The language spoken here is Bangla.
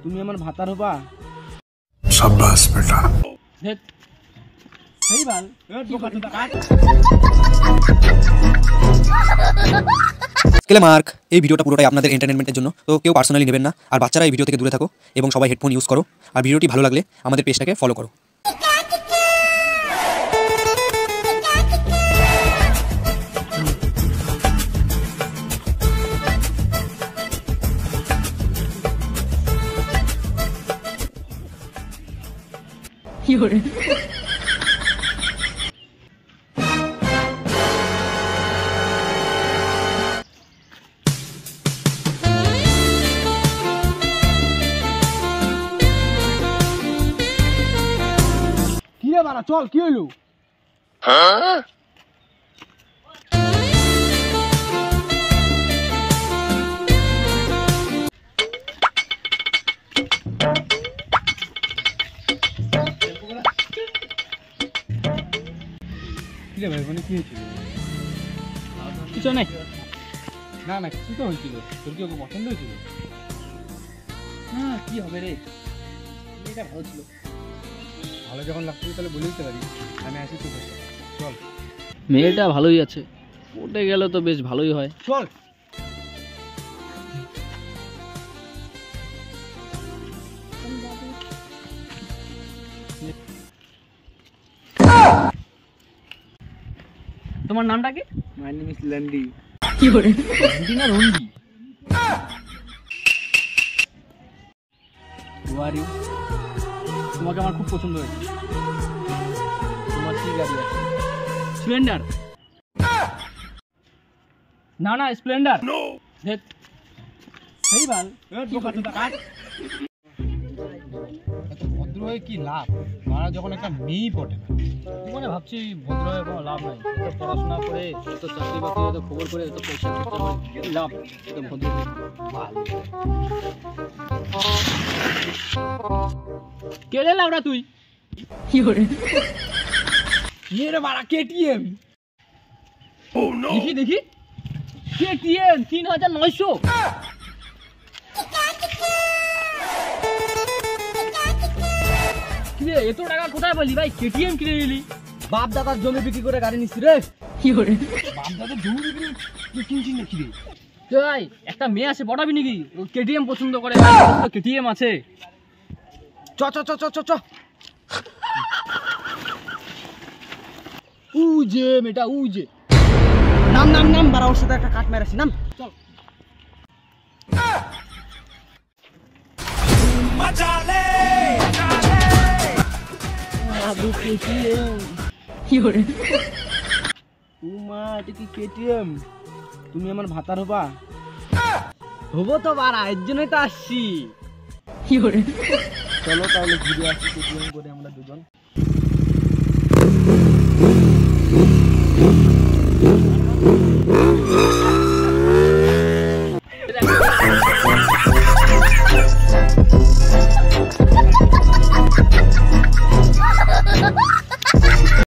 তুমি আমার ভাতার হবা। शाबाश बेटा। सही बात। মার্ক এই ভিডিওটা পুরোটাই আপনাদের এন্টারটেনমেন্টের জন্য, তো কেউ পার্সোনালি নেবেন না। আর বাচ্চারা এই ভিডিও থেকে দূরে থাকো এবং সবাই হেডফোন ইউজ করো। আর ভিডিওটি ভালো লাগলে আমাদের পেজটাকে ফলো করো। চল কি হইলো? কিছু নাই। না না কিছু তো হয়েছিল। তোর কি ওকে পছন্দ হয়েছিল? না কি হবে রে, এটা ভালো ছিল। ভালো যখন লাগছিল তাহলে বলে দিতে পারি আমি আসি। তুই চল। মেয়েটা ভালোই আছে, ওটে গেলে তো বেশ ভালোই হয়। চল। তোমার নামটা কি? My name is লন্ডি। কি করে লন্ডি না রন্ডি? তোমাকে আমার খুব পছন্দ হয়েছে। তোমার কি গাড়ি আছে? স্প্লেন্ডার। না না স্প্লেন্ডার। সেই বাল ভদ্র হয়ে কি লাভ? মারা যখন একটা মেয়েই পটে না। মানে ভাবছি ভদ্র হয়ে কোনো লাভ নাই। এত পড়াশোনা করে, এত চাকরি বাকরি, এত খবর করে, এত পয়সা খরচা করে কি লাভ? এত ভদ্র কেড়ে লাউরা তুই। কি করে রে মারা কেটিএম? দেখি দেখি কেটিএম ৩৯০০। কিরে এত টাকা কোথায় বলি ভাই? কেটিএম কিনে নিলি? বাপ দাদার জমি বিক্রি করে গাড়ি নিচ্ছি রে। কি করে বাপ দাদার জমি বিক্রি তুই কিনছিস নাকি রে? তাই একটা মেয়ে আছে পটাবি নাকি? কেটিএম পছন্দ করে, কেটিএম আছে। চ চ চ চ চ চ। উ যে মেয়েটা উ যে। নাম নাম নাম বারা, ওর সাথে একটা কাট মেরেছি। নাম চল। কি করে মা এটা কি কেটিএম? তুমি আমার ভাতার হবা। হবো তো বাড়া, এর জন্যই তো আসছি। কি করে চলো তাহলে ঘুরে আসি কেটিএম করে আমরা দুজন।